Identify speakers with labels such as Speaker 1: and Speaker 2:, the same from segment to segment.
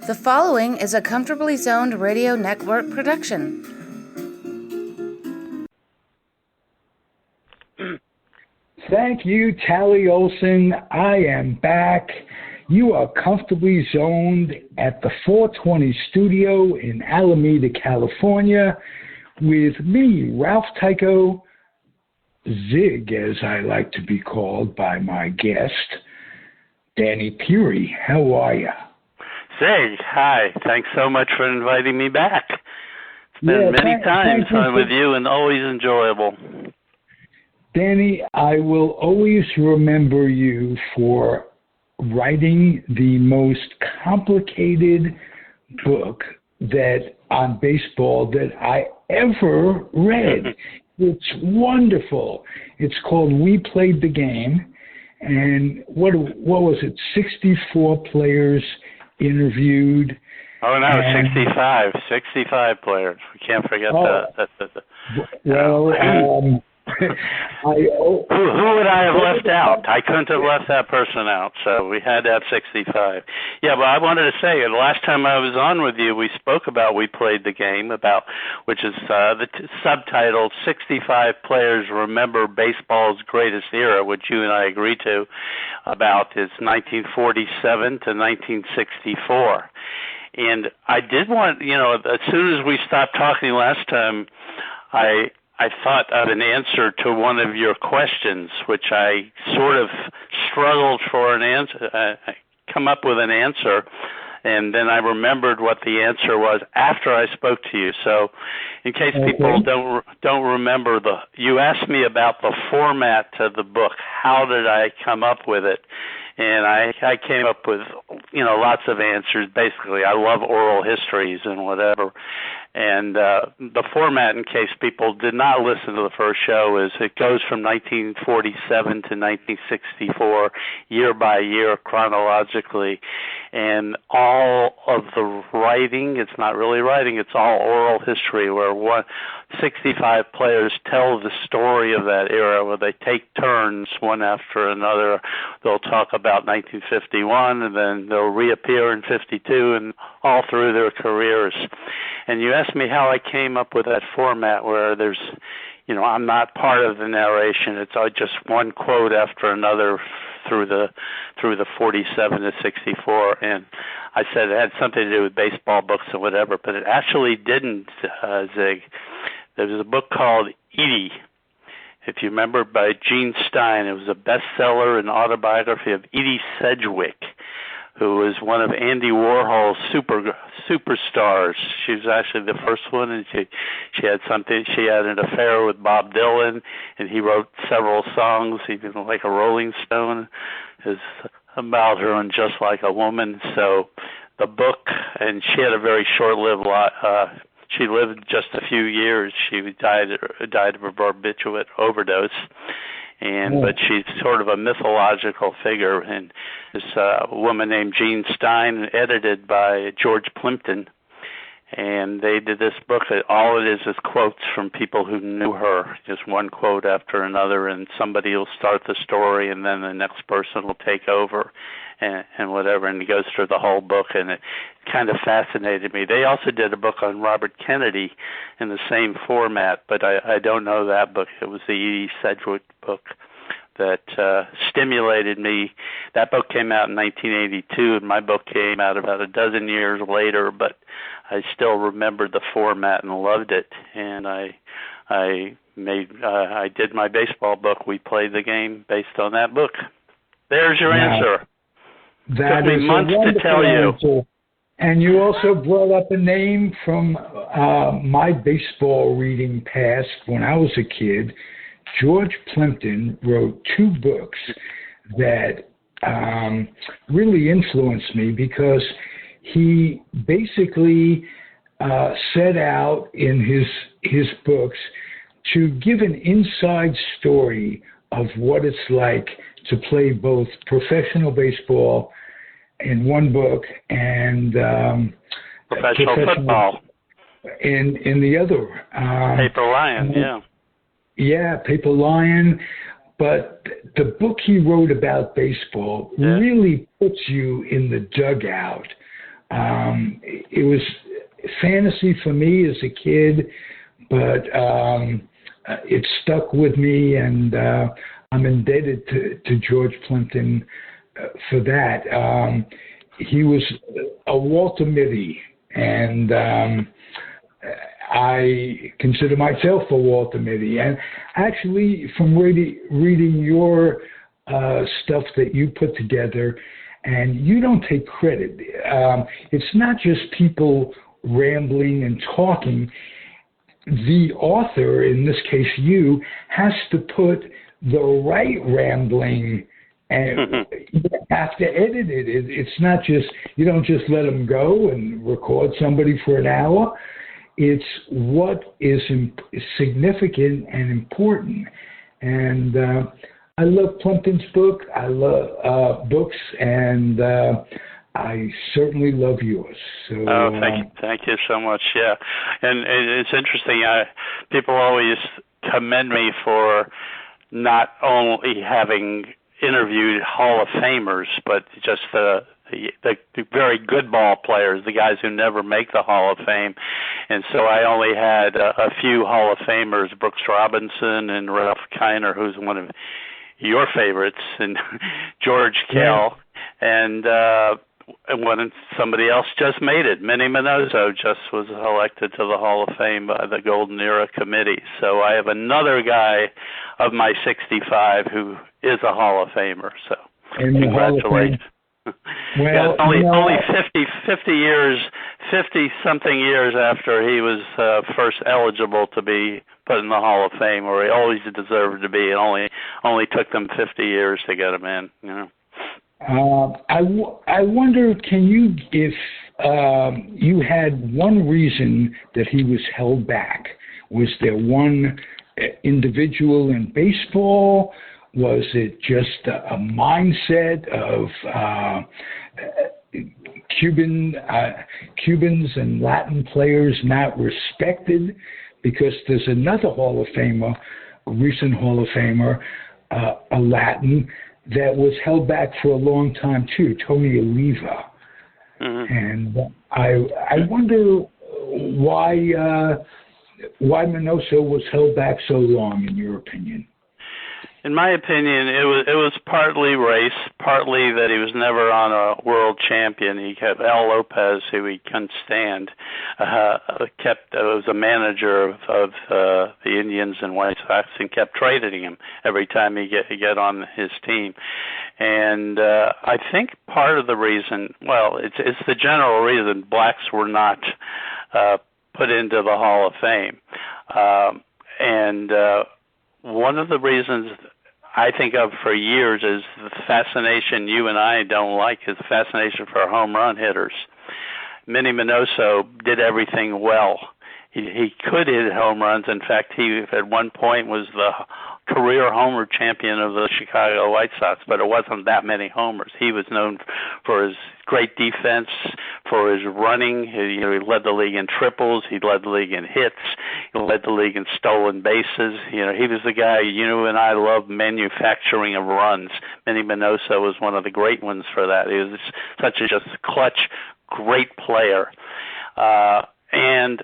Speaker 1: The following is a Comfortably Zoned Radio Network production.
Speaker 2: Thank you, Tally Olson. I am back. You are comfortably zoned at the 420 studio in Alameda, California, with me, Ralph Tycho, Zig, as I like to be called by my guest, Danny Peary. How are you?
Speaker 3: Zig, hi. Thanks so much for inviting me back. It's been many times I'm with you and always enjoyable.
Speaker 2: Danny, I will always remember you for writing the most complicated book on baseball that I ever read. It's wonderful. It's called We Played the Game. And what was it, 64 players interviewed?
Speaker 3: Oh, no, 65 players. We can't forget that.
Speaker 2: Well,
Speaker 3: who would I have left out? I couldn't have left that person out, so we had to have 65. Yeah, but I wanted to say, the last time I was on with you, we spoke about We Played the Game, which is the subtitle, 65 Players Remember Baseball's Greatest Era, which you and I agreed to, about is 1947 to 1964. And I did want, as soon as we stopped talking last time, I thought of an answer to one of your questions, which I sort of struggled for an answer, come up with an answer, and then I remembered what the answer was after I spoke to you. So, in case people don't remember, you asked me about the format of the book. How did I come up with it? And I came up with, lots of answers. Basically, I love oral histories and whatever. And the format, in case people did not listen to the first show, is it goes from 1947 to 1964, year by year, chronologically. And all of the writing, it's not really writing, it's all oral history, where 65 players tell the story of that era, where they take turns one after another. They'll talk about 1951, and then they'll reappear in 52, and all through their careers. And you asked me how I came up with that format where there's, I'm not part of the narration. It's just one quote after another through the 47 to 64. And I said it had something to do with baseball books and whatever, but it actually didn't, Zig. There was a book called Edie, if you remember, by Gene Stein. It was a bestseller and autobiography of Edie Sedgwick, who was one of Andy Warhol's superstars. She was actually the first one, and she had an affair with Bob Dylan, and he wrote several songs, even like a Rolling Stone, is about her and Just Like a Woman. So the book, and she had a very short-lived life. She lived just a few years. She died of a barbiturate overdose. But she's sort of a mythological figure, and this woman named Gene Stein, edited by George Plimpton, and they did this book. All it is quotes from people who knew her, just one quote after another, and somebody will start the story, and then the next person will take over, and whatever, and it goes through the whole book, and it kind of fascinated me. They also did a book on Robert Kennedy in the same format, but I don't know that book. It was the Edie Sedgwick book that stimulated me. That book came out in 1982, and my book came out about a dozen years later, but I still remembered the format and loved it, and I did my baseball book. We Played the Game based on that book. There's your answer.
Speaker 2: That
Speaker 3: took me months to tell you.
Speaker 2: Answer. And you also brought up a name from my baseball reading past when I was a kid. George Plimpton wrote two books that really influenced me, because he basically set out in his books to give an inside story of what it's like to play both professional baseball in one book and
Speaker 3: professional football
Speaker 2: in the other.
Speaker 3: Paper Lion, yeah.
Speaker 2: Yeah, Paper Lion. But the book he wrote about baseball really puts you in the dugout It was fantasy for me as a kid, but it stuck with me, and I'm indebted to George Plimpton for that. He was a Walter Mitty, and I consider myself a Walter Mitty. And actually, from reading your stuff that you put together, and you don't take credit. It's not just people rambling and talking. The author, in this case you, has to put the right rambling, and you have to edit it. It's not just, you don't just let them go and record somebody for an hour. It's what is significant and important. And I love Plimpton's book. I love books, and I certainly love yours. So,
Speaker 3: thank you so much. Yeah, and it's interesting. People always commend me for not only having interviewed Hall of Famers, but just the very good ball players, the guys who never make the Hall of Fame. And so I only had a few Hall of Famers, Brooks Robinson and Ralph Kiner, who's one of your favorites, and George Kell, and when somebody else just made it. Minnie Minoso just was elected to the Hall of Fame by the Golden Era Committee. So I have another guy of my 65 who is a Hall of Famer. So congratulations.
Speaker 2: Well,
Speaker 3: only 50 years, 50-something years after he was first eligible to be put in the Hall of Fame, where he always deserved to be. It only took them 50 years to get him in. You know.
Speaker 2: I wonder, if you had one reason that he was held back? Was there one individual in baseball? Was it just a mindset of Cubans and Latin players not respected? Because there's another Hall of Famer, a recent Hall of Famer, a Latin, that was held back for a long time too, Tony Oliva. Mm-hmm. And I wonder why Minoso was held back so long, in your opinion.
Speaker 3: In my opinion, it was partly race, partly that he was never on a world champion. He kept Al Lopez, who he couldn't stand, was a manager of the Indians and White Sox, and kept trading him every time he get on his team. And I think part of the reason, it's the general reason blacks were not put into the Hall of Fame. One of the reasons I think of for years is the fascination you and I don't like, is the fascination for home run hitters. Minnie Minoso did everything well. He could hit home runs. In fact, he at one point was the career homer champion of the Chicago White Sox, but it wasn't that many homers. He was known for his great defense, for his running. He led the league in triples. He led the league in hits. He led the league in stolen bases. He was the guy and I love manufacturing of runs. Minnie Minoso was one of the great ones for that. He was such a just clutch, great player. And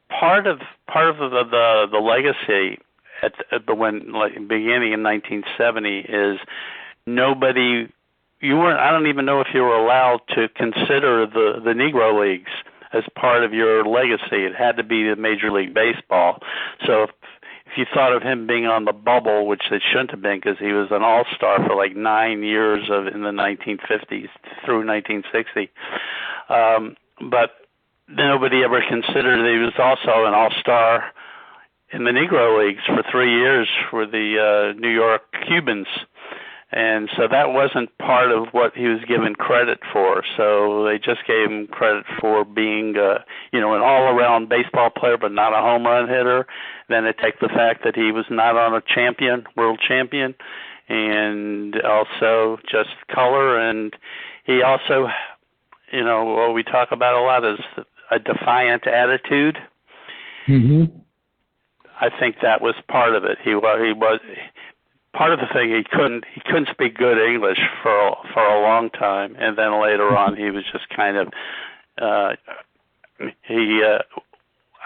Speaker 3: part of the legacy beginning in 1970 is I don't even know if you were allowed to consider the Negro Leagues as part of your legacy. It had to be the Major League Baseball. So if you thought of him being on the bubble, which it shouldn't have been because he was an all-star for 9 years in the 1950s through 1960, but nobody ever considered that he was also an all-star in the Negro Leagues for 3 years for the New York Cubans. And so that wasn't part of what he was given credit for. So they just gave him credit for being, an all-around baseball player, but not a home run hitter. Then they take the fact that he was not on a world champion, and also just color. And he also, what we talk about a lot is a defiant attitude.
Speaker 2: Mm-hmm.
Speaker 3: I think that was part of it. He was part of the thing. He couldn't speak good English for a long time, and then later on he was just kind of I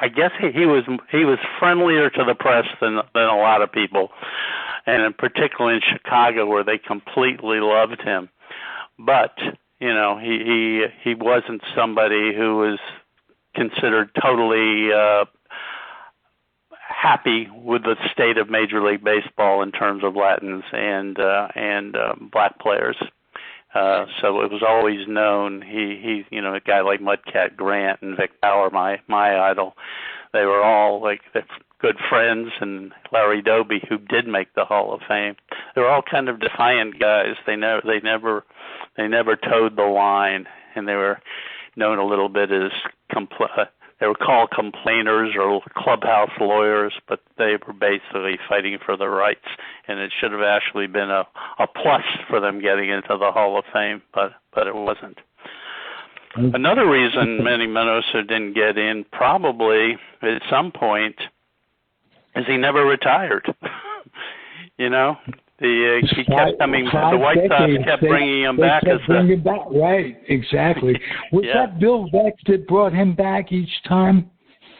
Speaker 3: guess he was friendlier to the press than a lot of people, and particularly in Chicago where they completely loved him. But he wasn't somebody who was considered totally happy with the state of Major League Baseball in terms of Latins and black players. So it was always known he a guy like Mudcat Grant and Vic Power, my idol, they were all like good friends, and Larry Doby, who did make the Hall of Fame. They were all kind of defiant guys. They never towed the line, and they were known a little bit as they were called complainers or clubhouse lawyers, but they were basically fighting for their rights, and it should have actually been a plus for them getting into the Hall of Fame, but it wasn't. Another reason Minnie Minoso didn't get in, probably at some point, is he never retired. He kept coming. The White Sox kept bringing him back.
Speaker 2: Right, exactly. Was that Bill Veeck that brought him back each time?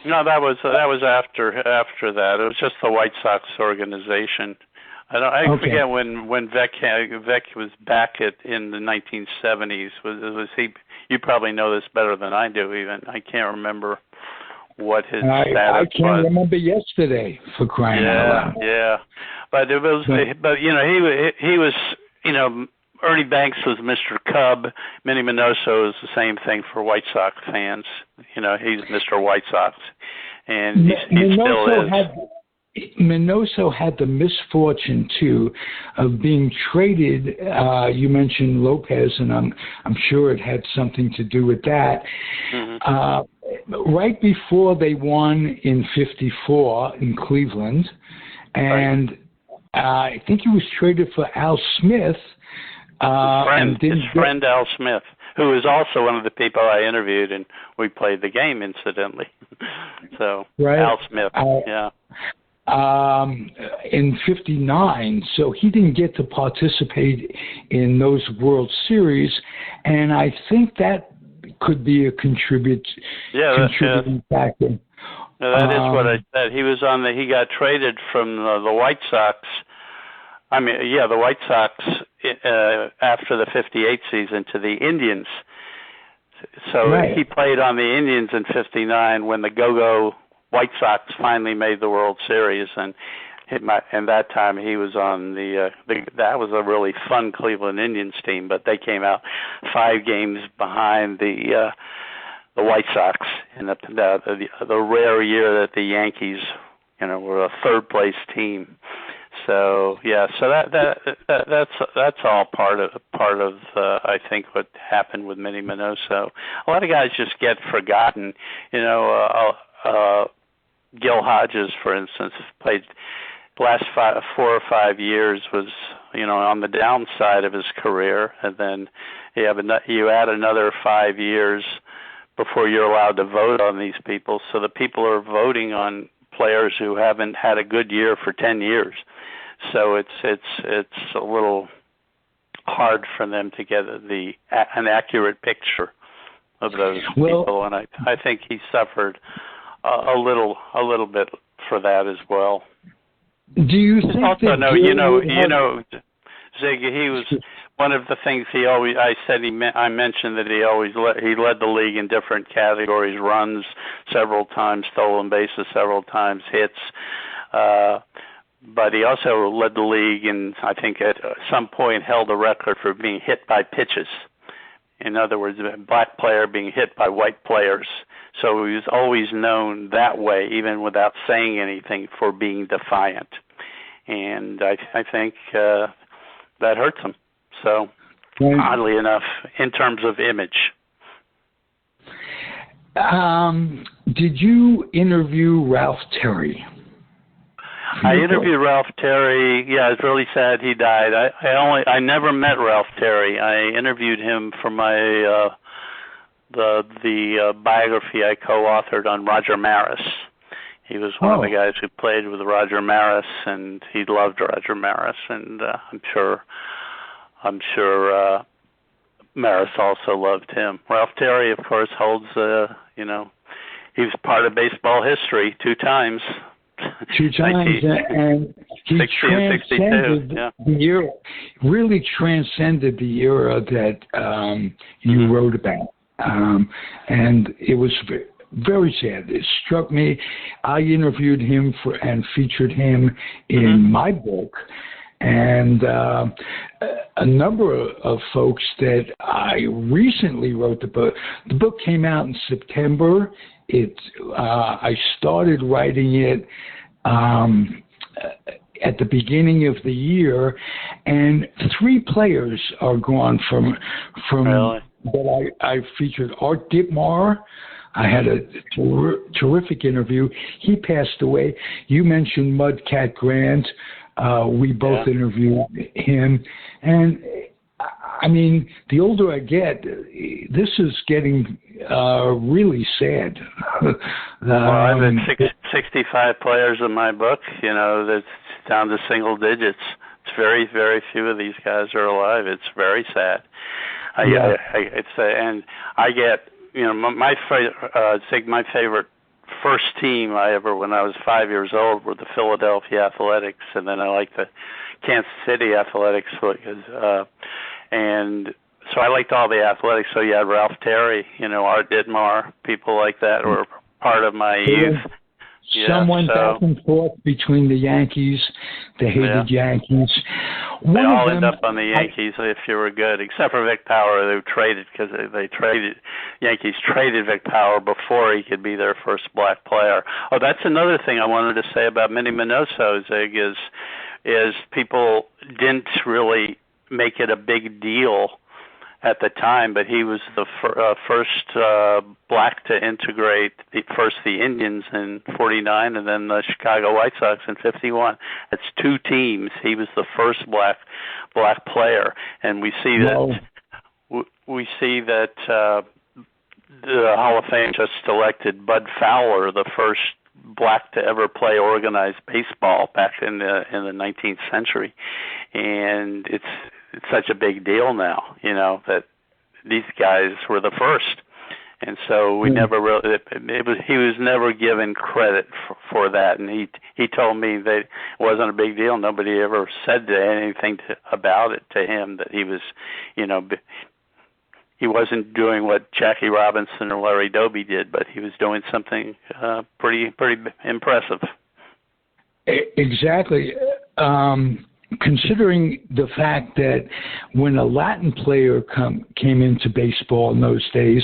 Speaker 3: No, that was after that. It was just the White Sox organization. I forget when Veeck was back in the 1970s. Was he? You probably know this better than I do. Even I can't remember what his status was.
Speaker 2: I can't remember yesterday, for crying out loud.
Speaker 3: Yeah. But it was, he was, Ernie Banks was Mr. Cub. Minnie Minoso is the same thing for White Sox fans. He's Mr. White Sox, and he still is.
Speaker 2: Minoso had the misfortune too of being traded. You mentioned Lopez, and I'm sure it had something to do with that. Mm-hmm. Right before they won in '54 in Cleveland, and I think he was traded for Al Smith.
Speaker 3: His friend Al Smith, who is also one of the people I interviewed, and we played the game, incidentally. So, right. Al Smith,
Speaker 2: in '59, so he didn't get to participate in those World Series, and I think that could be a contributing factor.
Speaker 3: That is what I said. He was he got traded from the White Sox. The White Sox after the '58 season to the Indians. So he played on the Indians in '59 when the Go-Go White Sox finally made the World Series, and that time he was on that was a really fun Cleveland Indians team, but they came out 5 games behind the White Sox in the rare year that the Yankees, were a third place team. So that's all part of I think what happened with Minnie Minoso. A lot of guys just get forgotten. Gil Hodges, for instance, played the last 4 or 5 years, was on the downside of his career, and then you add another 5 years before you're allowed to vote on these people. So the people are voting on players who haven't had a good year for 10 years. So it's a little hard for them to get an accurate picture of those people, and I think he suffered a little bit for that as well.
Speaker 2: Do you think
Speaker 3: also, Ziggy, he was one of the things I mentioned that he led the league in different categories: runs several times, stolen bases several times, hits. But he also led the league, and I think at some point held a record for being hit by pitches. In other words, a black player being hit by white players. So he was always known that way, even without saying anything, for being defiant. And I think that hurts him. So, oddly enough, in terms of image.
Speaker 2: Did you interview Ralph Terry?
Speaker 3: I interviewed Ralph Terry. Yeah, it's really sad he died. I never met Ralph Terry. I interviewed him for my the biography I co-authored on Roger Maris. He was one of the guys who played with Roger Maris, and he loved Roger Maris. And I'm sure Maris also loved him. Ralph Terry, of course, holds, he was part of baseball history 2 times.
Speaker 2: 2 times, and he
Speaker 3: 60 and 62, yeah.
Speaker 2: the era, really transcended the era that you wrote about. And it was very sad. It struck me. I interviewed him and featured him in my book. And a number of folks that I recently wrote the book. The book came out in September. I started writing it at the beginning of the year, and 3 players are gone from
Speaker 3: really?
Speaker 2: that I featured. Art Ditmar. I had a terrific interview. He passed away. You mentioned Mudcat Grant. We both interviewed him. And, I mean, the older I get, this is getting really sad.
Speaker 3: I've had 65 players in my book, that's down to single digits. It's very, very few of these guys are alive. It's very sad. And I get, my favorite first team when I was 5 years old were the Philadelphia Athletics, and then I liked the Kansas City Athletics and so I liked all the athletics. So you had Ralph Terry, Art Ditmar, people like that were part of my youth.
Speaker 2: Some went back and forth between the Yankees, the hated Yankees.
Speaker 3: They all end up on the Yankees if you were good, except for Vic Power, who traded because Yankees traded Vic Power before he could be their first black player. Oh, that's another thing I wanted to say about Minnie Minoso, Zig, is people didn't really make it a big deal at the time, but he was the first black to integrate first the Indians in 49 and then the Chicago White Sox in 51. That's 2 teams. He was the first black player, and we see that the Hall of Fame just elected Bud Fowler the first black to ever play organized baseball back in the 19th century, and it's such a big deal now, that these guys were the first, and so we never really. He was never given credit for that, and he told me that it wasn't a big deal. Nobody ever said anything about it to him that he was, he wasn't doing what Jackie Robinson or Larry Doby did, but he was doing something pretty impressive.
Speaker 2: Exactly. Considering the fact that when a Latin player came into baseball in those days,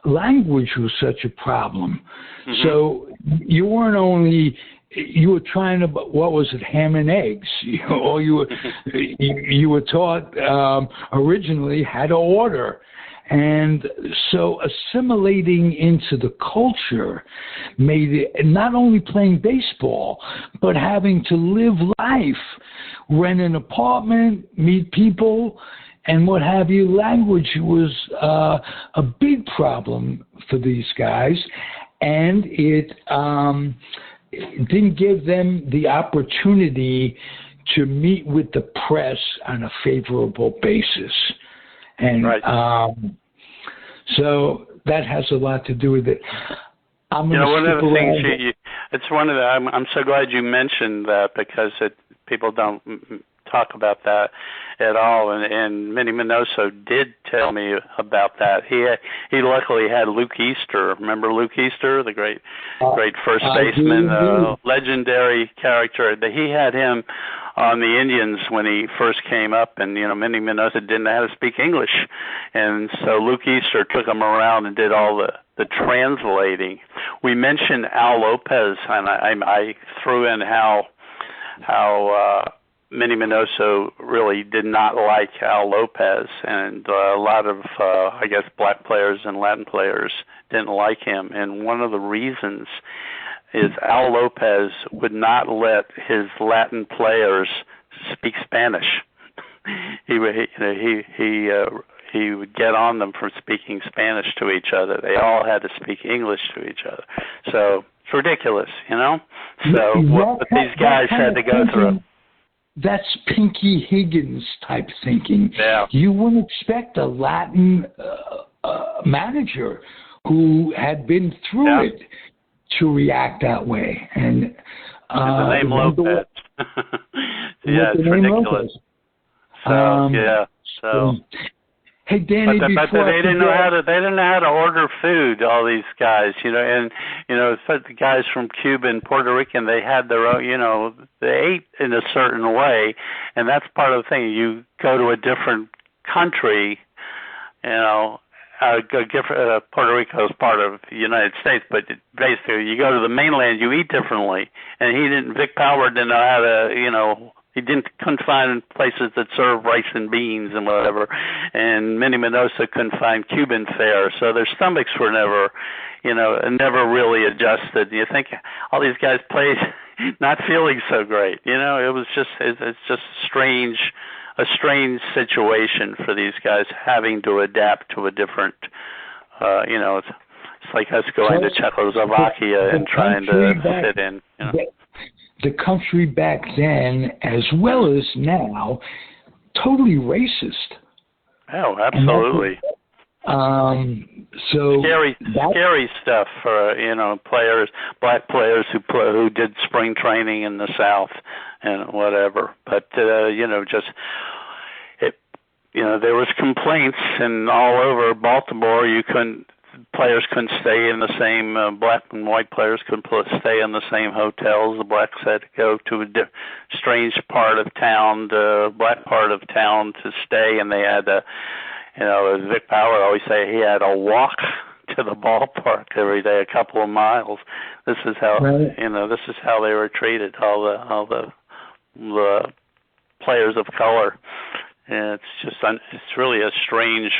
Speaker 2: language was such a problem. Mm-hmm. So you weren't only you were trying to, what was it, ham and eggs, or you were taught originally how to order. And so assimilating into the culture made it not only playing baseball, but having to live life, rent an apartment, meet people, and what have you. Language was a big problem for these guys, and it didn't give them the opportunity to meet with the press on a favorable basis. And
Speaker 3: right.
Speaker 2: So that has a lot to do with it.
Speaker 3: One of the things I'm so glad you mentioned that, because people don't talk about that at all. And Minnie Minoso did tell me about that. He luckily had Luke Easter. Remember Luke Easter, the great first baseman, legendary character. He had him on the Indians when he first came up, and Minnie Minoso didn't know how to speak English, and so Luke Easter took him around and did all the translating. We mentioned Al Lopez, and I threw in how Minnie Minoso really did not like Al Lopez, and a lot of black players and Latin players didn't like him, and one of the reasons is Al Lopez would not let his Latin players speak Spanish. He would get on them for speaking Spanish to each other. They all had to speak English to each other. So it's ridiculous, So what these guys had to go through.
Speaker 2: that's Pinky Higgins type thinking.
Speaker 3: Yeah.
Speaker 2: You wouldn't expect a Latin manager who had been through it to react that way. And
Speaker 3: the name Lopez. Yeah, it's ridiculous. So.
Speaker 2: Hey, Danny,
Speaker 3: but they didn't know how to order food. All these guys, and the guys from Cuba and Puerto Rican, they had their own. They ate in a certain way, and that's part of the thing. You go to a different country, Puerto Rico is part of the United States, but basically, you go to the mainland, you eat differently. And Vic Power didn't know how to, he couldn't find places that serve rice and beans and whatever. And Minnie Minoso couldn't find Cuban fare, so their stomachs were never really adjusted. You think all these guys played not feeling so great. It's just a strange situation for these guys having to adapt to a different, it's like us going to Czechoslovakia and trying to fit in.
Speaker 2: The country back then, as well as now, totally racist.
Speaker 3: Oh, absolutely.
Speaker 2: So
Speaker 3: scary stuff for black players who did spring training in the South and whatever. But there was complaints, and all over Baltimore, players couldn't stay in the same. Black and white players couldn't stay in the same hotels. The blacks had to go to a strange part of town, the black part of town, to stay, and they had to. As Vic Power always say, he had to walk to the ballpark every day, a couple of miles. This is how This is how they were treated. All the players of color. And it's really a strange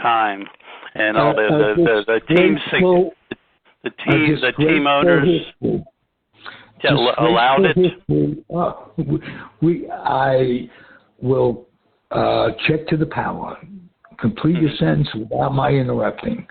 Speaker 3: time. And all the team owners allowed it.
Speaker 2: I will check to the power. Complete your sentence without my interrupting.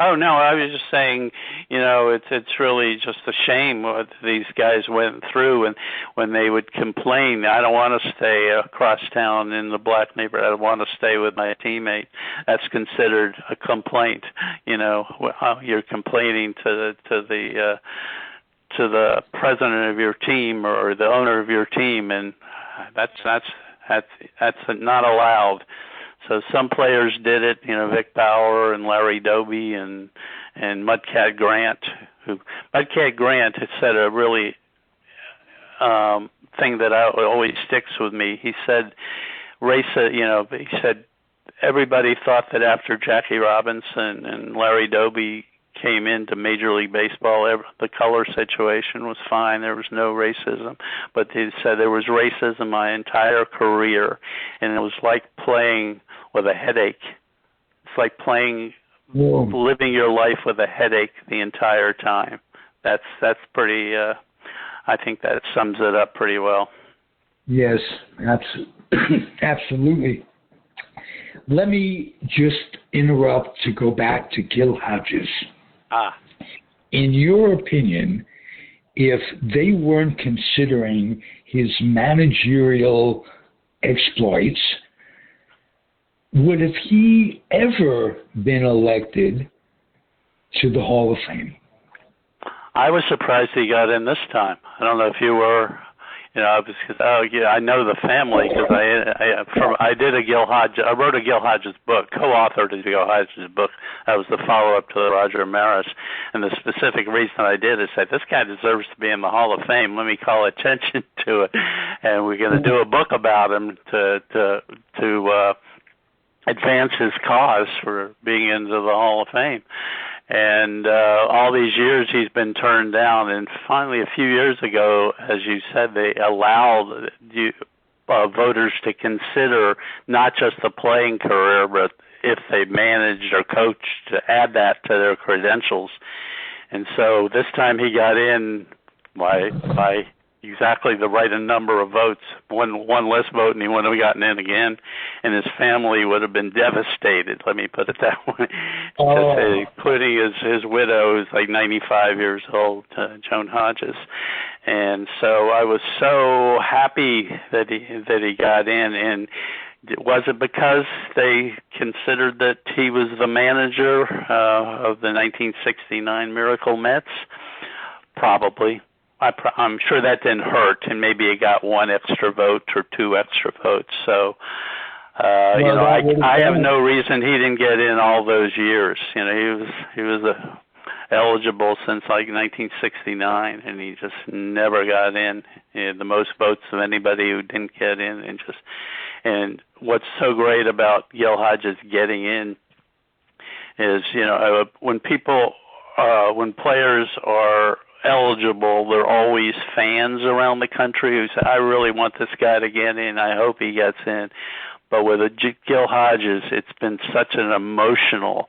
Speaker 3: Oh no, I was just saying, it's really just a shame what these guys went through, and when they would complain, I don't want to stay across town in the black neighborhood, I want to stay with my teammate. That's considered a complaint. You're complaining to the president of your team or the owner of your team, and that's not allowed. So some players did it, Vic Power and Larry Doby and Mudcat Grant. Mudcat Grant had said a really thing that always sticks with me. He said, he said everybody thought that after Jackie Robinson and Larry Doby came into Major League Baseball, the color situation was fine. There was no racism. But he said there was racism my entire career, and it was like playing with a headache. It's like living your life with a headache the entire time. That's pretty, I think that sums it up pretty well.
Speaker 2: Yes, absolutely. Let me just interrupt to go back to Gil Hodges. In your opinion, if they weren't considering his managerial exploits, would have he ever been elected to the Hall of Fame?
Speaker 3: I was surprised he got in this time. I don't know if you were. I know the family because I did a Gil Hodges. I wrote a Gil Hodges book, co-authored a Gil Hodges book. That was the follow-up to the Roger Maris. And the specific reason I did is say, this guy deserves to be in the Hall of Fame. Let me call attention to it. And we're going to do a book about him to advance his cause for being into the Hall of Fame. And all these years he's been turned down. And finally, a few years ago, as you said, they allowed voters to consider not just the playing career, but if they managed or coached, to add that to their credentials. And so this time he got in by exactly the right number of votes. One less vote, and he wouldn't have gotten in again, and his family would have been devastated. Let me put it that way. Including his widow, who's like 95 years old, Joan Hodges, And so I was so happy that he got in. And was it because they considered that he was the manager of the 1969 Miracle Mets? Probably. I'm sure that didn't hurt, and maybe he got one extra vote or two extra votes. So, I have no reason he didn't get in all those years. He was eligible since like 1969, and he just never got in. He had the most votes of anybody who didn't get in, and what's so great about Gil Hodges getting in is, when players are eligible, there are always fans around the country who say, I really want this guy to get in. I hope he gets in. But with Gil Hodges, it's been such an emotional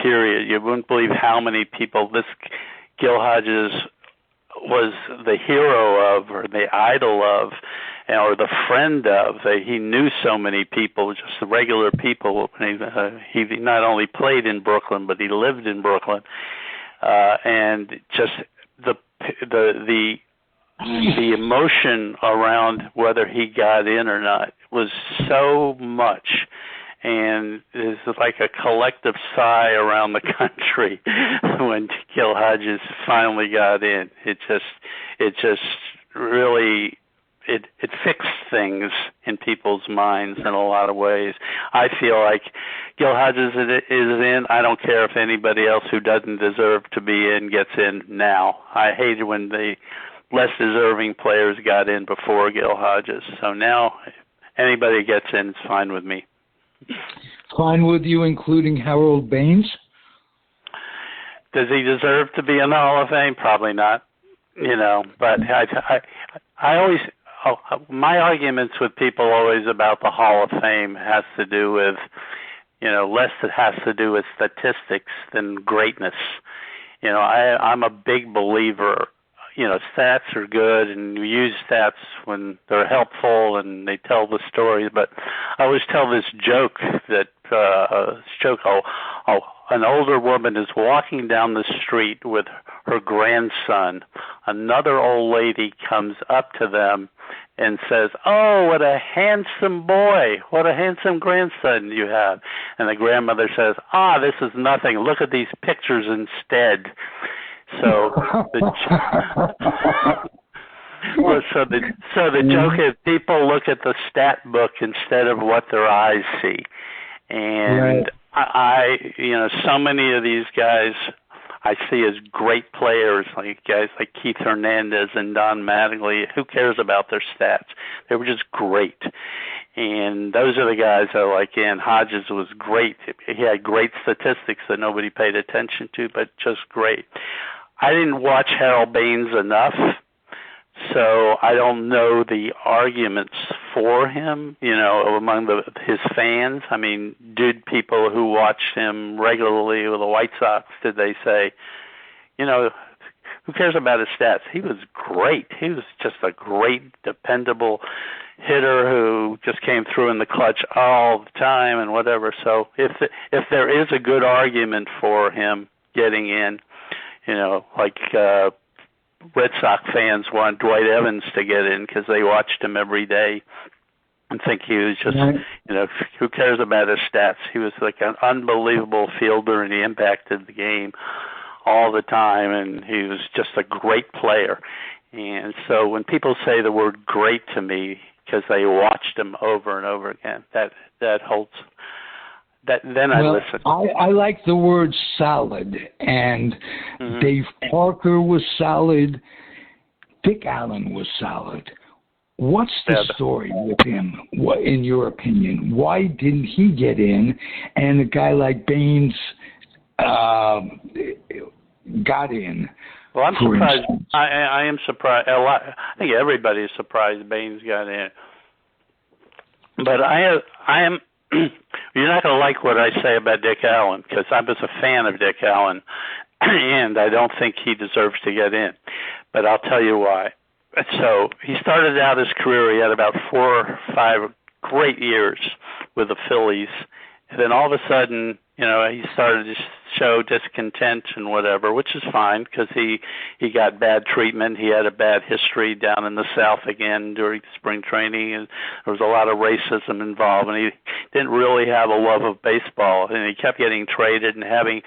Speaker 3: period. You wouldn't believe how many people this Gil Hodges was the hero of, or the idol of, or the friend of. He knew so many people, just the regular people. He not only played in Brooklyn, but he lived in Brooklyn. And just the emotion around whether he got in or not was so much, and it's like a collective sigh around the country when Gil Hodges finally got in. It just really fixed things in people's minds in a lot of ways. I feel like Gil Hodges is in. I don't care if anybody else who doesn't deserve to be in gets in now. I hated when the less deserving players got in before Gil Hodges. So now anybody gets in, it's fine with me.
Speaker 2: Fine with you, including Harold Baines?
Speaker 3: Does he deserve to be in the Hall of Fame? Probably not. But I always, my arguments with people always about the Hall of Fame has to do with, less it has to do with statistics than greatness. I'm a big believer. Stats are good, and we use stats when they're helpful and they tell the story. But I always tell this joke that an older woman is walking down the street with her grandson. Another old lady comes up to them and says, "Oh, what a handsome boy! What a handsome grandson you have!" And the grandmother says, "This is nothing. Look at these pictures instead." So the joke is people look at the stat book instead of what their eyes see, and right. So many of these guys I see as great players, like guys like Keith Hernandez and Don Mattingly. Who cares about their stats? They were just great. And those are the guys I like. And Hodges was great. He had great statistics that nobody paid attention to, but just great. I didn't watch Harold Baines enough, so I don't know the arguments for him, among his fans. I mean, did people who watched him regularly with the White Sox, did they say, who cares about his stats? He was great. He was just a great, dependable hitter who just came through in the clutch all the time and whatever. So if there is a good argument for him getting in, like Red Sox fans want Dwight Evans to get in because they watched him every day and think he was just, who cares about his stats? He was like an unbelievable fielder, and he impacted the game all the time, and he was just a great player. And so when people say the word great to me because they watched him over and over again, that holds. Then I listen.
Speaker 2: I like the word solid, and Dave Parker was solid. Dick Allen was solid. What's the story with him, in your opinion? Why didn't he get in, and a guy like Baines got in?
Speaker 3: Well, I'm surprised. I am surprised. I think everybody is surprised Baines got in. But I am. You're not going to like what I say about Dick Allen, because I was a fan of Dick Allen, and I don't think he deserves to get in. But I'll tell you why. So he started out his career, he had about 4 or 5 great years with the Phillies, And then all of a sudden, he started to show discontent and whatever, which is fine because he got bad treatment. He had a bad history down in the South again during spring training, and there was a lot of racism involved, and he didn't really have a love of baseball, and he kept getting traded and having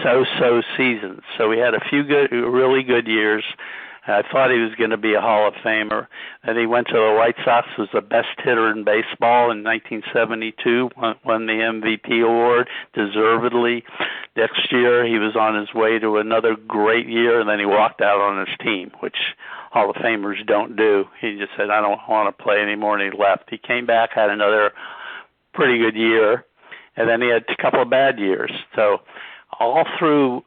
Speaker 3: so-so seasons. So he had a few really good years. I thought he was going to be a Hall of Famer. And he went to the White Sox, was the best hitter in baseball in 1972, won the MVP award deservedly. Next year, he was on his way to another great year, and then he walked out on his team, which Hall of Famers don't do. He just said, I don't want to play anymore, and he left. He came back, had another pretty good year, and then he had a couple of bad years. So all through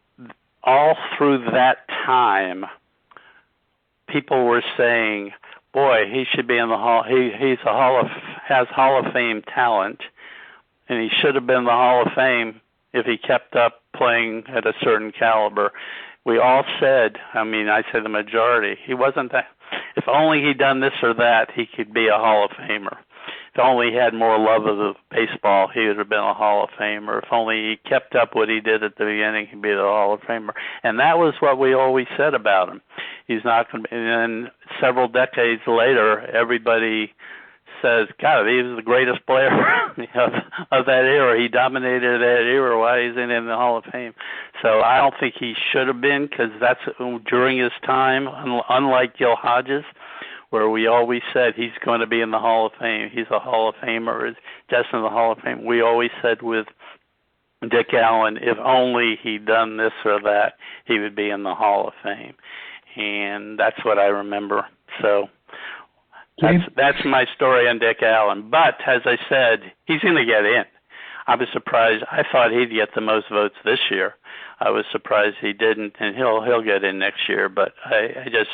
Speaker 3: that time, people were saying, boy, he should be in the Hall. Has Hall of Fame talent, and he should have been in the Hall of Fame if he kept up playing at a certain caliber. We all said, I say the majority, he wasn't that. If only he'd done this or that, he could be a Hall of Famer. If only he had more love of the baseball, he would have been a Hall of Famer. If only he kept up what he did at the beginning, he'd be the Hall of Famer. And that was what we always said about him. He's not going to be. And then several decades later, everybody says, God, he was the greatest player of that era. He dominated that era. Why isn't he in the Hall of Fame? So I don't think he should have been, because that's during his time, unlike Gil Hodges, where we always said he's going to be in the Hall of Fame. He's a Hall of Famer. Is destined in the Hall of Fame. We always said with Dick Allen, if only he'd done this or that, he would be in the Hall of Fame. And that's what I remember. So that's my story on Dick Allen. But as I said, he's going to get in. I was surprised. I thought he'd get the most votes this year. I was surprised he didn't, and he'll get in next year. But I just,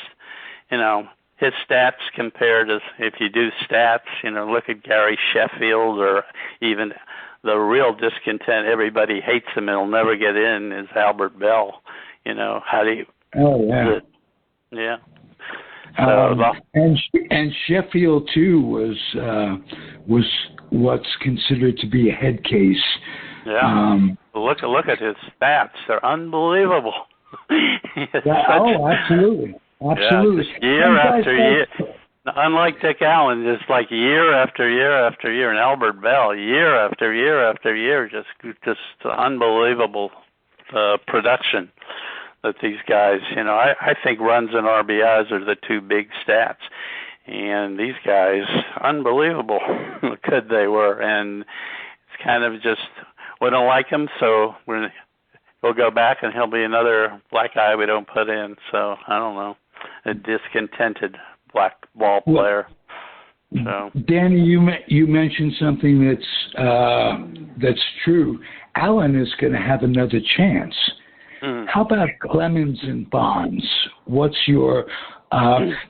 Speaker 3: his stats compared to, if you do stats, look at Gary Sheffield, or even the real discontent, everybody hates him and he'll never get in, is Albert Bell. How do you...
Speaker 2: Oh, yeah.
Speaker 3: Yeah. So,
Speaker 2: and Sheffield too was what's considered to be a head case.
Speaker 3: Yeah. Look at his stats; they're unbelievable.
Speaker 2: Absolutely.
Speaker 3: Yeah, year after year. Unlike Dick Allen, just like year after year after year, and Albert Bell, year after year after year, just unbelievable production. That these guys, I think runs and RBIs are the two big stats. And these guys, unbelievable how good they were. And it's kind of just, we don't like him, so we'll go back and he'll be another black guy we don't put in. So, I don't know, a discontented black ball player. So,
Speaker 2: Danny, you mentioned something that's true. Allen is going to have another chance. How about Clemens and Bonds? What's your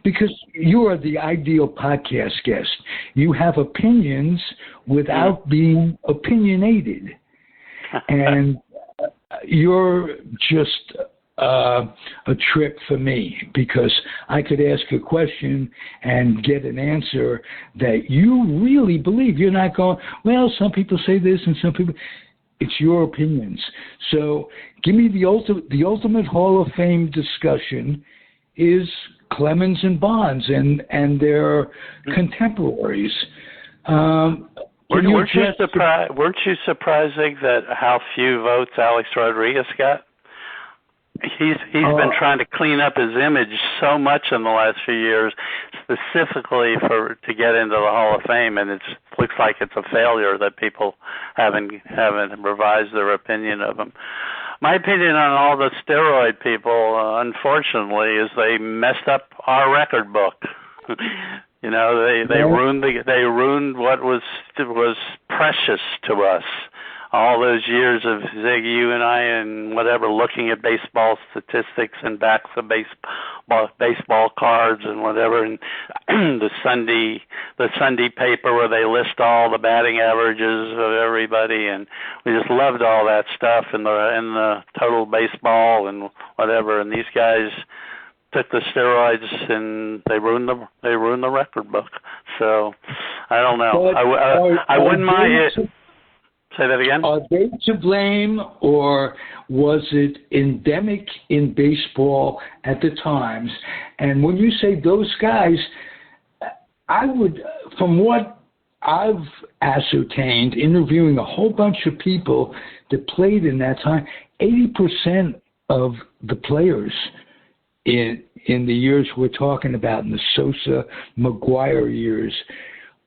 Speaker 2: because you are the ideal podcast guest. You have opinions without being opinionated, and you're just a trip for me, because I could ask a question and get an answer that you really believe. You're not going, well, some people say this and some people... It's your opinions. So give me the ultimate Hall of Fame discussion is Clemens and Bonds and their contemporaries.
Speaker 3: Weren't you surprising that how few votes Alex Rodriguez got? He's been trying to clean up his image so much in the last few years, specifically to get into the Hall of Fame, and it looks like it's a failure that people haven't revised their opinion of him. My opinion on all the steroid people, unfortunately, is they messed up our record book. They ruined what was precious to us. All those years of Zig, you and I, and whatever, looking at baseball statistics and backs of baseball cards and whatever, and the Sunday paper where they list all the batting averages of everybody, and we just loved all that stuff in the total baseball and whatever. And these guys took the steroids and they ruined the record book. So I don't know. I wouldn't mind it. Say that again?
Speaker 2: Are they to blame, or was it endemic in baseball at the times? And when you say those guys, I would, from what I've ascertained, interviewing a whole bunch of people that played in that time, 80% of the players in the years we're talking about, in the Sosa, McGuire years,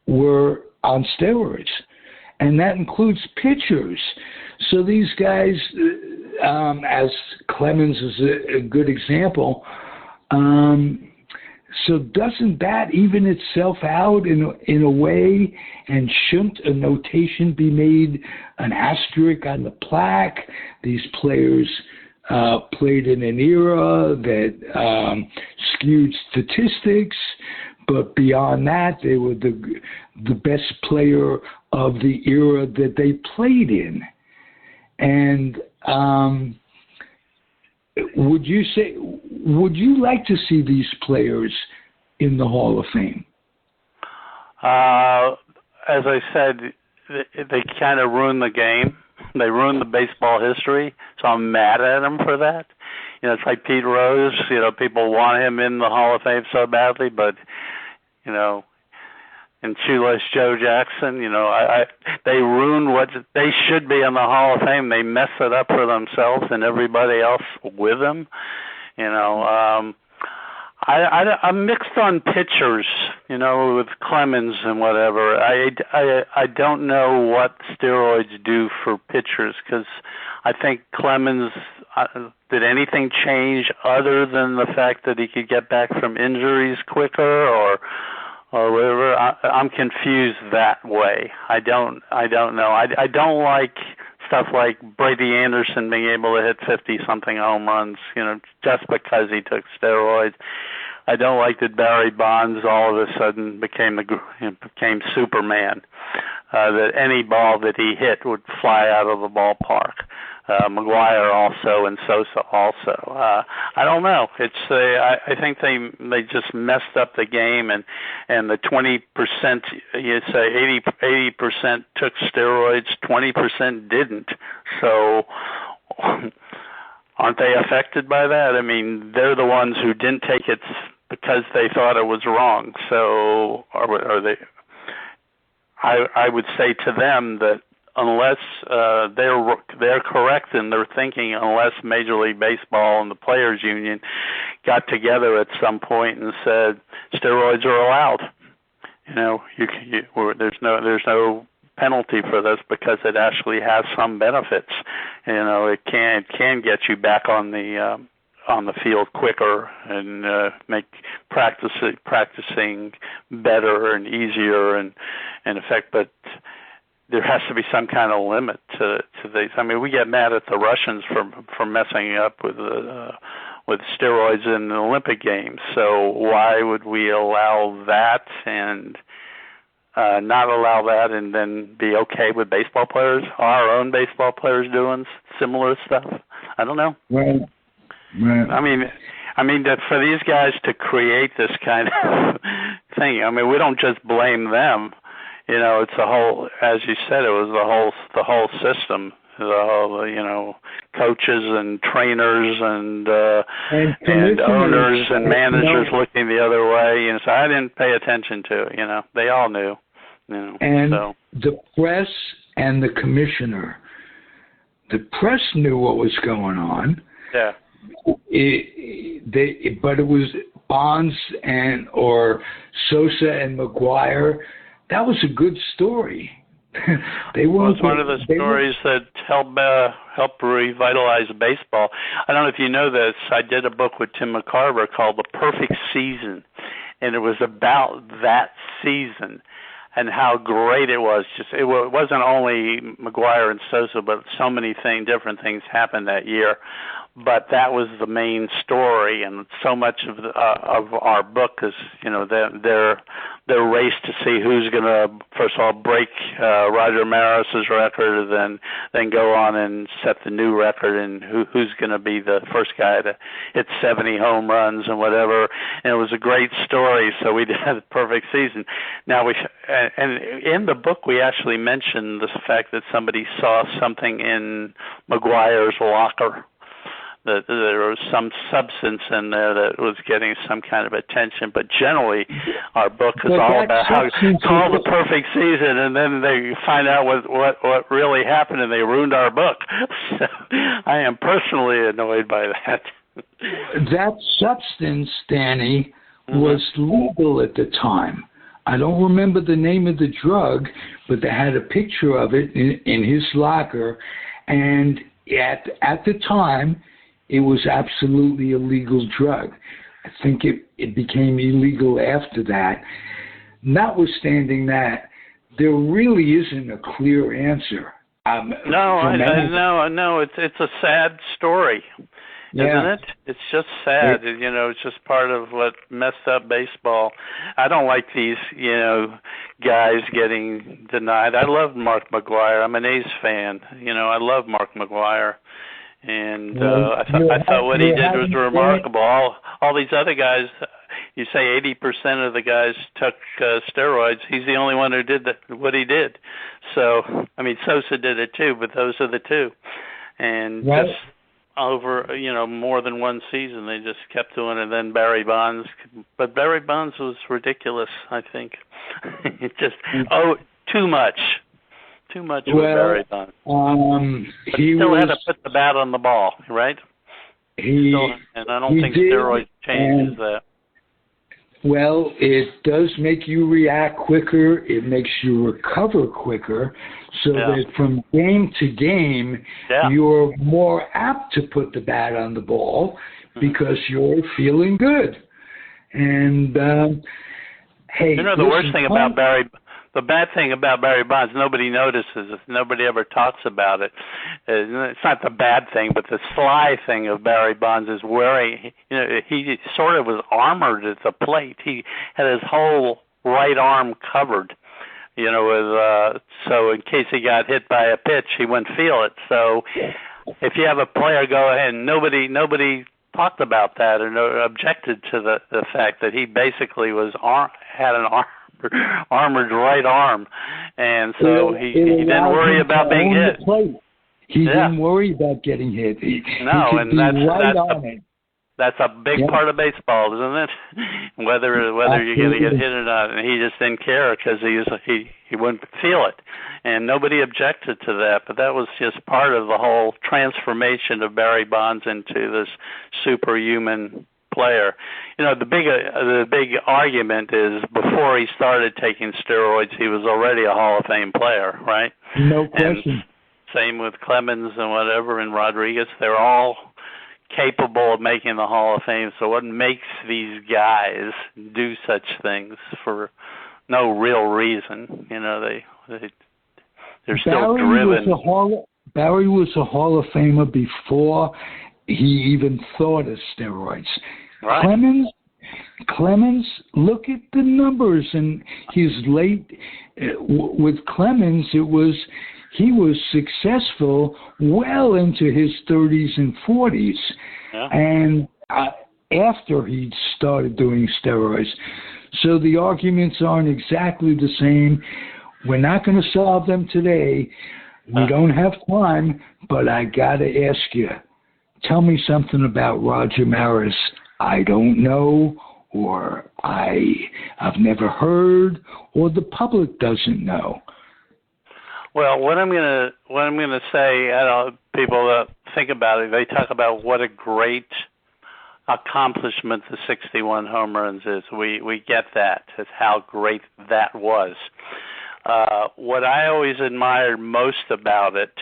Speaker 2: were on steroids. And that includes pitchers. So these guys, as Clemens is a good example, so doesn't that even itself out in a way? And shouldn't a notation be made, an asterisk on the plaque? These players played in an era that skewed statistics, but beyond that, they were the best player of the era that they played in. And would you like to see these players in the Hall of Fame?
Speaker 3: As I said, they kind of ruined the game. They ruined the baseball history, so I'm mad at them for that. You know, it's like Pete Rose. You know, people want him in the Hall of Fame so badly, but, you know, and Shoeless Joe Jackson, you know, they ruined what they should be in the Hall of Fame. They mess it up for themselves and everybody else with them. You know, I'm mixed on pitchers, you know, with Clemens and whatever. I don't know what steroids do for pitchers, because I think Clemens, did anything change other than the fact that he could get back from injuries quicker, or whatever? I'm confused that way. I don't know. I don't like stuff like Brady Anderson being able to hit 50-something home runs, you know, just because he took steroids. I don't like that Barry Bonds all of a sudden became Superman, that any ball that he hit would fly out of the ballpark. McGuire also, and Sosa also. I don't know. It's I think they just messed up the game, and the 20%, you say 80% took steroids, 20% didn't. So aren't they affected by that? I mean, they're the ones who didn't take it because they thought it was wrong. So are they? I would say to them that unless they're correct in their thinking, unless Major League Baseball and the Players Union got together at some point and said steroids are allowed, you know, there's no penalty for this because it actually has some benefits. You know, it can get you back on the field quicker and make practicing better and easier and effect, but there has to be some kind of limit to these. I mean, we get mad at the Russians for messing up with steroids in the Olympic Games. So why would we allow that and not allow that, and then be okay with baseball players, our own baseball players, doing similar stuff? I don't know.
Speaker 2: Right.
Speaker 3: I mean that for these guys to create this kind of thing. I mean, we don't just blame them. You know, it's the whole, as you said, it was the whole system, the whole, you know, coaches and trainers and owners and managers looking the other way. And so I didn't pay attention to it. You know, they all knew. You know,
Speaker 2: and
Speaker 3: so.
Speaker 2: The press and the commissioner, the press knew what was going on.
Speaker 3: Yeah.
Speaker 2: But it was Bonds or Sosa and McGuire. That was a good story. It was
Speaker 3: one of the stories that helped revitalize baseball. I don't know if you know this. I did a book with Tim McCarver called The Perfect Season, and it was about that season and how great it was. It wasn't only McGuire and Sosa, but so many different things happened that year. But that was the main story, and so much of our book is, you know, their race to see who's going to, first of all, break Roger Maris's record, then go on and set the new record, and who's going to be the first guy to hit 70 home runs and whatever. And it was a great story, so we had a perfect season. Now and in the book we actually mentioned the fact that somebody saw something in McGwire's locker, that there was some substance in there that was getting some kind of attention. But generally, our book is all about how call the perfect season, and then they find out what really happened, and they ruined our book. So I am personally annoyed by that.
Speaker 2: That substance, Danny, was legal at the time. I don't remember the name of the drug, but they had a picture of it in his locker, and at the time, it was absolutely a legal drug. I think it became illegal after that. Notwithstanding that, there really isn't a clear answer.
Speaker 3: No, it's a sad story, isn't it? It's just sad. It's just part of what messed up baseball. I don't like these, guys getting denied. I love Mark McGwire. I'm an A's fan. I love Mark McGwire. And I thought what he did was remarkable. All these other guys, you say 80% of the guys took steroids. He's the only one who did what he did. So, Sosa did it too, but those are the two. And just over, more than one season, they just kept doing it. And then Barry Bonds. But Barry Bonds was ridiculous, I think. It just, too much. Too much with Barry Bonds. He still had to put the bat on the ball, right? And I don't think steroids changes that.
Speaker 2: Well, it does make you react quicker. It makes you recover quicker, so that from game to game, you're more apt to put the bat on the ball because you're feeling good. And hey,
Speaker 3: the worst thing about the bad thing about Barry Bonds, nobody notices. Nobody ever talks about it. It's not the bad thing, but the sly thing of Barry Bonds is wearing. He sort of was armored at the plate. He had his whole right arm covered. So in case he got hit by a pitch, he wouldn't feel it. So if you have a player go ahead, and nobody talked about that or objected to the fact that he basically had an armored right arm, and so he didn't worry about being hit.
Speaker 2: He didn't worry about getting hit.
Speaker 3: That's a big part of baseball, isn't it? Whether you're going to get hit or not, and he just didn't care because he wouldn't feel it, and nobody objected to that. But that was just part of the whole transformation of Barry Bonds into this superhuman player. The big argument is before he started taking steroids, he was already a Hall of Fame player, right?
Speaker 2: No question.
Speaker 3: And same with Clemens and whatever, and Rodriguez. They're all capable of making the Hall of Fame. So what makes these guys do such things for no real reason? They're still driven.
Speaker 2: Barry was a Hall of Famer before he even thought of steroids.
Speaker 3: Right.
Speaker 2: Clemens, look at the numbers in his late. With Clemens, he was successful well into his 30s and 40s, and after he started doing steroids. So the arguments aren't exactly the same. We're not going to solve them today. We don't have time, but I got to ask you. Tell me something about Roger Maris I don't know, or I've never heard, or the public doesn't know.
Speaker 3: Well, what I'm gonna say, people think about it. They talk about what a great accomplishment the 61 home runs is. We get that. It's how great that was. What I always admired most about it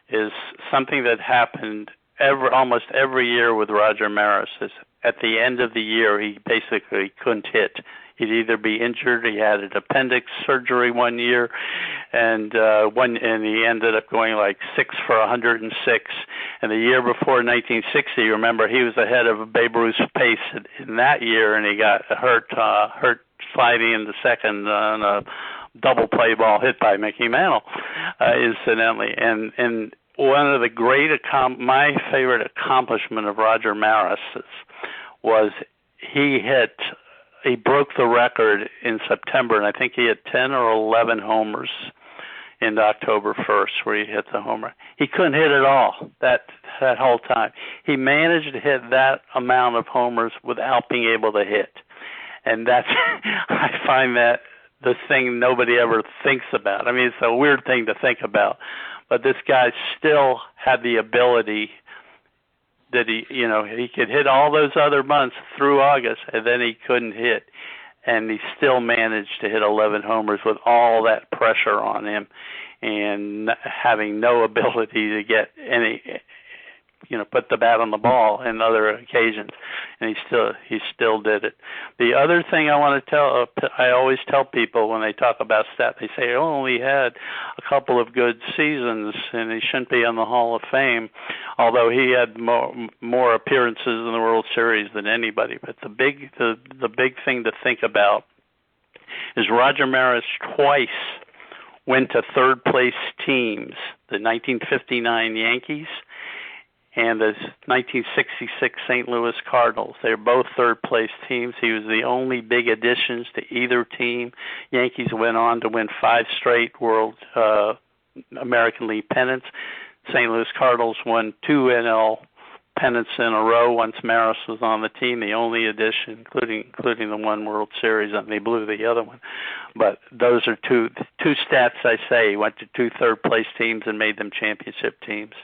Speaker 3: is something that happened almost every year with Roger Maris. Is at the end of the year, he basically couldn't hit. He'd either be injured, he had an appendix surgery one year, and he ended up going like 6 for 106. And the year before 1960, remember, he was ahead of Babe Ruth's pace in that year, and he got hurt sliding into second on a double play ball hit by Mickey Mantle, incidentally. And one of the my favorite accomplishment of Roger Maris's was he broke the record in September, and I think he had 10 or 11 homers in October 1st, where he hit the homer. He couldn't hit at all that whole time. He managed to hit that amount of homers without being able to hit. And that's, I find that the thing nobody ever thinks about. I mean, it's a weird thing to think about, but this guy still had the ability that he could hit all those other months through August, and then he couldn't hit, and he still managed to hit 11 homers with all that pressure on him, and having no ability to get any, put the bat on the ball in other occasions, and he still did it. The other thing I always tell people when they talk about stats, they say, "Oh, he had a couple of good seasons, and he shouldn't be in the Hall of Fame," although he had more appearances in the World Series than anybody. But the big thing to think about is Roger Maris twice went to third place teams, the 1959 Yankees and the 1966 St. Louis Cardinals. They're both third-place teams. He was the only big additions to either team. Yankees went on to win 5 straight American League pennants. St. Louis Cardinals won 2 NL pennants in a row once Maris was on the team, the only addition, including the one World Series, and they blew the other one. But those are two stats I say. He went to 2 third-place teams and made them championship teams.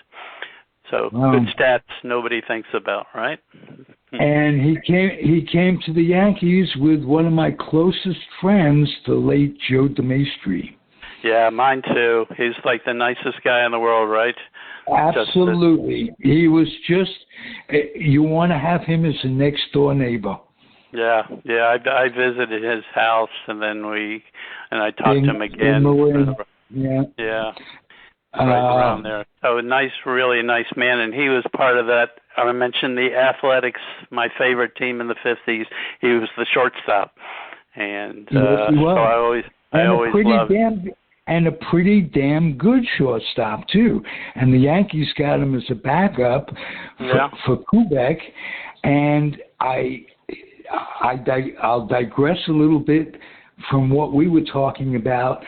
Speaker 3: So good stats nobody thinks about, right?
Speaker 2: And he came to the Yankees with one of my closest friends, the late Joe DeMaestri.
Speaker 3: Yeah, mine too. He's like the nicest guy in the world, right?
Speaker 2: Absolutely. He was you want to have him as a next door neighbor.
Speaker 3: Yeah. I visited his house, and then I talked to him again. Yeah. Right around there. So really nice man, and he was part of that. I mentioned the Athletics, my favorite team in the 50s. He was the shortstop, and
Speaker 2: yes, he was.
Speaker 3: So I always loved.
Speaker 2: And a pretty damn good shortstop too. And the Yankees got him as a backup for Kubek. And I'll digress a little bit from what we were talking about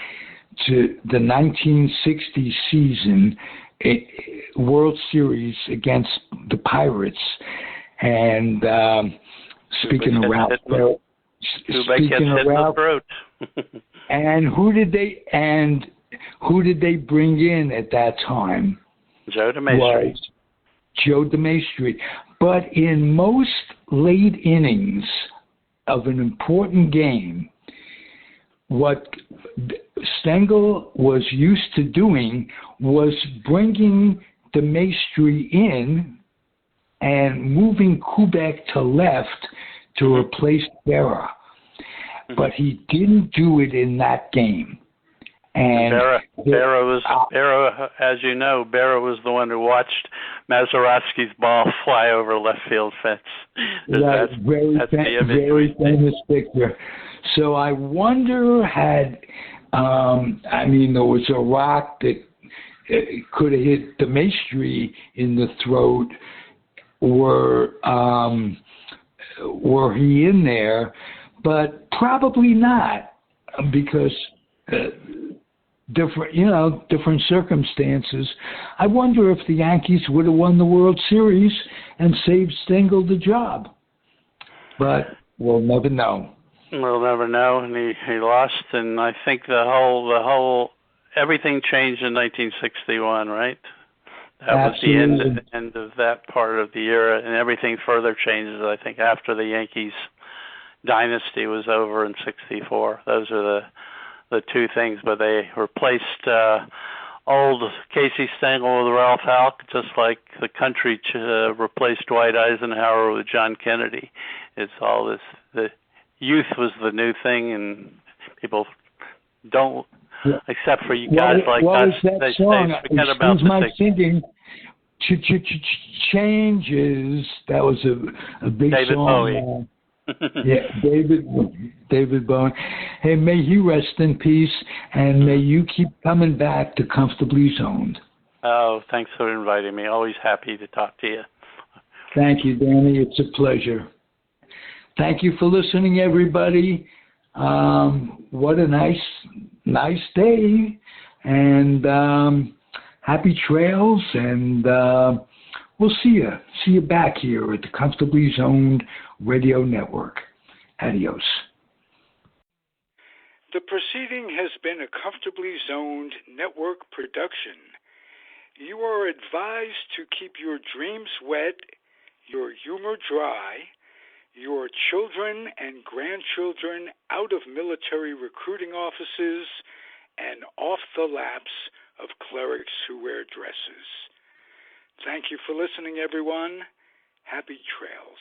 Speaker 2: to the 1960 season World Series against the Pirates. And speaking of Ralph, and who did they bring in at that time?
Speaker 3: Joe DeMaestri.
Speaker 2: Joe DeMaestri. But in most late innings of an important game, what Stengel was used to doing was bringing DeMaestri in and moving Kubek to left to replace Berra. But he didn't do it in that game. And Berra,
Speaker 3: as you know, Berra was the one who watched Mazeroski's ball fly over left field fence.
Speaker 2: That's very famous picture. So I wonder there was a rock that could have hit DeMaestri in the throat. Were he in there? But probably not, because different circumstances. I wonder if the Yankees would have won the World Series and saved Stengel the job. But we'll never know.
Speaker 3: We'll never know, and he lost, and I think the whole everything changed in 1961, right? That
Speaker 2: Absolutely.
Speaker 3: was the end of that part of the era, and everything further changes, I think, after the Yankees dynasty was over in '64. Those are the two things, but they replaced old Casey Stengel with Ralph Halk, just like the country replaced Dwight Eisenhower with John Kennedy. It's all this, the youth was the new thing, and people don't, except for you guys like us, they forget about the
Speaker 2: singing. Changes. That was a big
Speaker 3: David
Speaker 2: song.
Speaker 3: Bowie.
Speaker 2: Yeah, David Bowie. Hey, may he rest in peace, and may you keep coming back to Comfortably Zoned.
Speaker 3: Oh, thanks for inviting me. Always happy to talk to you.
Speaker 2: Thank you, Danny. It's a pleasure. Thank you for listening, everybody. What a nice day, and happy trails, and we'll see you back here at the Comfortably Zoned Radio Network. Adios.
Speaker 4: The proceeding has been a Comfortably Zoned Network production. You are advised to keep your dreams wet, your humor dry, your children and grandchildren out of military recruiting offices and off the laps of clerics who wear dresses. Thank you for listening, everyone. Happy trails.